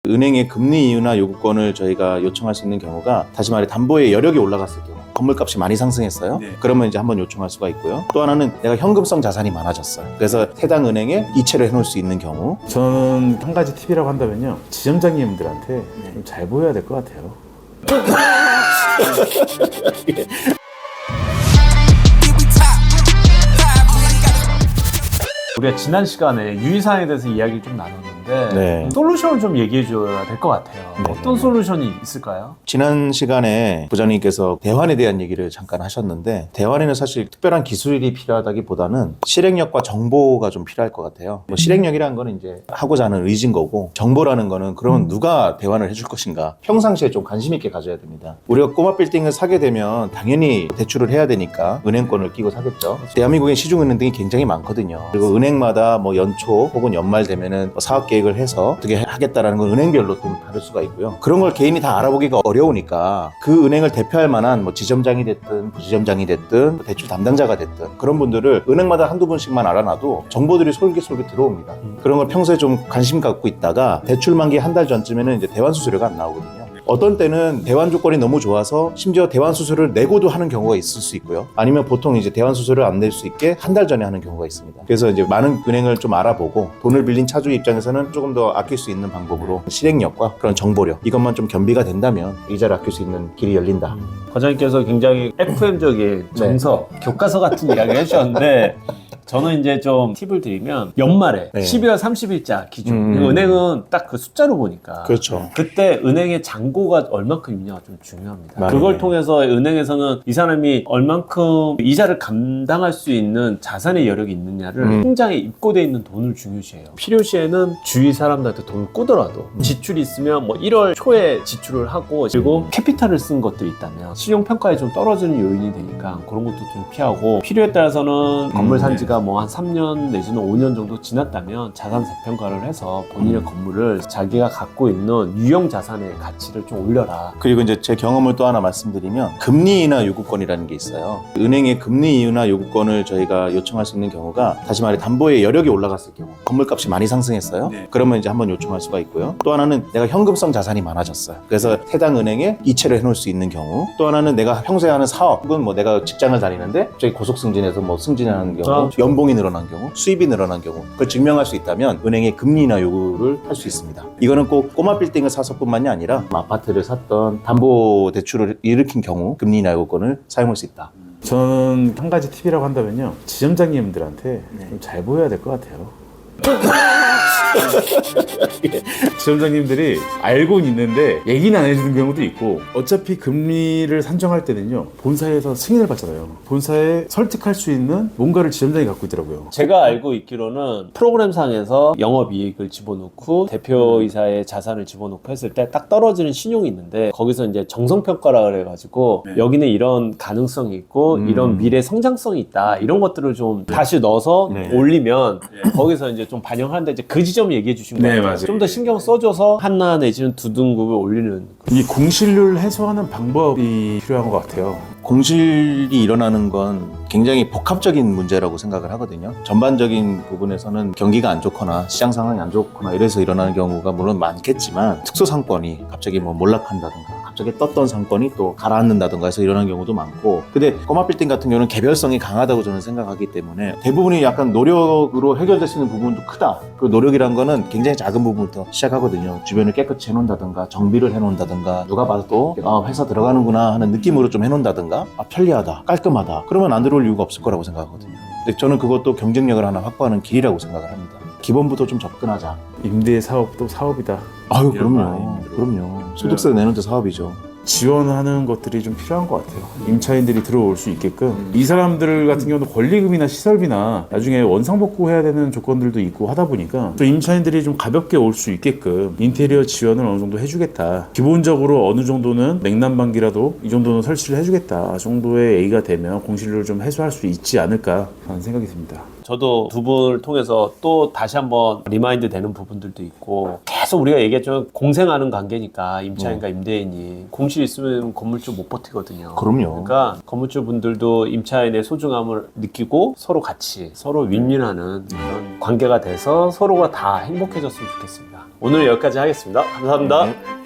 은행의 금리 이유나 요구권을 저희가 요청할 수 있는 경우가, 다시 말해 담보의 여력이 올라갔을 경우, 건물값이 많이 상승했어요. 그러면 이제 한번 요청할 수가 있고요. 또 하나는 내가 현금성 자산이 많아졌어요. 그래서 해당 은행에 이체를 해놓을 수 있는 경우. 저는 한 가지 팁이라고 한다면요, 지점장님들한테 좀 잘 보여야 될 것 같아요. 우리가 지난 시간에 유의사항에 대해서 이야기를 좀 나눴는데 솔루션을 좀 얘기해 줘야 될 것 같아요. 어떤 솔루션이 있을까요? 지난 시간에 부장님께서 대환에 대한 얘기를 잠깐 하셨는데, 대환에는 사실 특별한 기술이 필요하다기보다는 실행력과 정보가 좀 필요할 것 같아요. 뭐 실행력이라는 거는 이제 하고자 하는 의지인 거고, 정보라는 거는 그러면 누가 대환을 해줄 것인가, 평상시에 좀 관심 있게 가져야 됩니다. 우리가 꼬마 빌딩을 사게 되면 당연히 대출을 해야 되니까 은행권을 끼고 사겠죠. 대한민국에 시중은행들이 굉장히 많거든요. 그리고 은행마다 뭐 연초 혹은 연말 되면은 사업 계획을 해서 어떻게 하겠다라는 건 은행별로 좀 다를 수가 있고요. 그런 걸 개인이 다 알아보기가 어려우니까 그 은행을 대표할 만한 뭐 지점장이 됐든 부지점장이 됐든 대출 담당자가 됐든 그런 분들을 은행마다 한두 분씩만 알아놔도 정보들이 솔깃솔깃 들어옵니다. 그런 걸 평소에 좀 관심 갖고 있다가 대출 만기 한 달 전쯤에는 이제 대환 수수료가 안 나오거든요. 어떤 때는 대환 조건이 너무 좋아서 심지어 대환 수수료를 내고도 하는 경우가 있을 수 있고요. 아니면 보통 이제 대환 수수료를 안 낼 수 있게 한 달 전에 하는 경우가 있습니다. 그래서 이제 많은 은행을 좀 알아보고, 돈을 빌린 차주 입장에서는 조금 더 아낄 수 있는 방법으로 실행력과 그런 정보력, 이것만 좀 겸비가 된다면 이자를 아낄 수 있는 길이 열린다. 과장님께서 굉장히 FM적인 정서, 교과서 같은 이야기를 해주셨는데, 저는 이제 좀 팁을 드리면 연말에 12월 30일자 기준, 은행은 딱 그 숫자로 보니까 그렇죠. 그때 은행의 잔고가 얼만큼 있냐가 좀 중요합니다. 그걸 통해서 은행에서는 이 사람이 얼만큼 이자를 감당할 수 있는 자산의 여력이 있느냐를 통장에 입고돼 있는 돈을 중요시해요. 필요시에는 주위 사람들한테 돈을 꾸더라도 지출이 있으면 뭐 1월 초에 지출을 하고, 그리고 캐피탈을 쓴 것들이 있다면 신용평가에 좀 떨어지는 요인이 되니까 그런 것도 좀 피하고, 필요에 따라서는 건물 산지가 뭐 한 3년 내지는 5년 정도 지났다면 자산 재평가를 해서 본인의 건물을 자기가 갖고 있는 유형 자산의 가치를 좀 올려라. 그리고 이제 제 경험을 또 하나 말씀드리면, 금리 인하 요구권이라는 게 있어요. 은행의 금리 인하 요구권을 저희가 요청할 수 있는 경우가, 다시 말해 담보의 여력이 올라갔을 경우, 건물값이 많이 상승했어요. 그러면 이제 한번 요청할 수가 있고요. 또 하나는 내가 현금성 자산이 많아졌어요. 그래서 해당 은행에 이체를 해놓을 수 있는 경우. 또 하나는 내가 평소에 하는 사업, 혹은 뭐 내가 직장을 다니는데 갑자기 고속 승진해서 뭐 승진하는 경우, 연봉이 늘어난 경우, 수입이 늘어난 경우, 그걸 증명할 수 있다면 은행의 금리 인하 요구를 할 수 있습니다. 이거는 꼭 꼬마 빌딩을 사서뿐만이 아니라 아파트를 샀던 담보 대출을 일으킨 경우 금리 인하 요구권을 사용할 수 있다. 저는 한 가지 팁이라고 한다면요, 지점장님들한테 좀 잘 보여야 될 것 같아요. 지점장님들이 알고는 있는데 얘기는 안 해주는 경우도 있고, 어차피 금리를 산정할 때는요, 본사에서 승인을 받잖아요. 본사에 설득할 수 있는 뭔가를 지점장이 갖고 있더라고요. 제가 알고 있기로는 프로그램상에서 영업이익을 집어넣고 대표이사의 자산을 집어넣고 했을 때 딱 떨어지는 신용이 있는데, 거기서 이제 정성평가라 그래가지고 여기는 이런 가능성이 있고 이런 미래 성장성이 있다, 이런 것들을 좀 다시 넣어서 올리면 거기서 이제 좀 반영하는데, 이제 그 지점 얘기해 주신 거예요. 좀 더 신경 써줘서 하나 내지는 두 등급을 올리는. 이 공실률 해소하는 방법이 필요한 것 같아요. 공실이 일어나는 건 굉장히 복합적인 문제라고 생각을 하거든요. 전반적인 부분에서는 경기가 안 좋거나 시장 상황이 안 좋거나 이래서 일어나는 경우가 물론 많겠지만, 특수 상권이 갑자기 뭐 몰락한다든가 갑자기 떴던 상권이 또 가라앉는다든가 해서 일어나는 경우도 많고, 근데 꼬마 빌딩 같은 경우는 개별성이 강하다고 저는 생각하기 때문에 대부분이 약간 노력으로 해결될 수 있는 부분도 크다. 그 노력이란 거는 굉장히 작은 부분부터 시작하거든요. 주변을 깨끗이 해놓는다든가, 정비를 해놓는다든가, 누가 봐도 또 회사 들어가는구나 하는 느낌으로 좀 해놓는다든가, 편리하다, 깔끔하다, 그러면 안 들어올 이유가 없을 거라고 생각하거든요. 근데 저는 그것도 경쟁력을 하나 확보하는 길이라고 생각을 합니다. 기본부터 좀 접근하자. 임대 사업도 사업이다. 아유, 그럼요. 소득세 내는데 사업이죠. 지원하는 것들이 좀 필요한 것 같아요. 임차인들이 들어올 수 있게끔. 이 사람들 같은 경우는 권리금이나 시설비나 나중에 원상복구해야 되는 조건들도 있고 하다 보니까, 또 임차인들이 좀 가볍게 올 수 있게끔 인테리어 지원을 어느 정도 해주겠다, 기본적으로 어느 정도는 냉난방기라도 이 정도는 설치를 해주겠다 정도의 얘기가 되면 공실률을 좀 해소할 수 있지 않을까 하는 생각이 듭니다. 저도 두 분을 통해서 또 다시 한번 리마인드 되는 부분들도 있고, 계속 우리가 얘기했지만 공생하는 관계니까 임차인과 임대인이 공실 있으면 건물주 못 버티거든요. 그럼요. 그러니까 건물주 분들도 임차인의 소중함을 느끼고 서로 같이 서로 윈윈하는 그런 관계가 돼서 서로가 다 행복해졌으면 좋겠습니다. 오늘 여기까지 하겠습니다. 감사합니다. 네.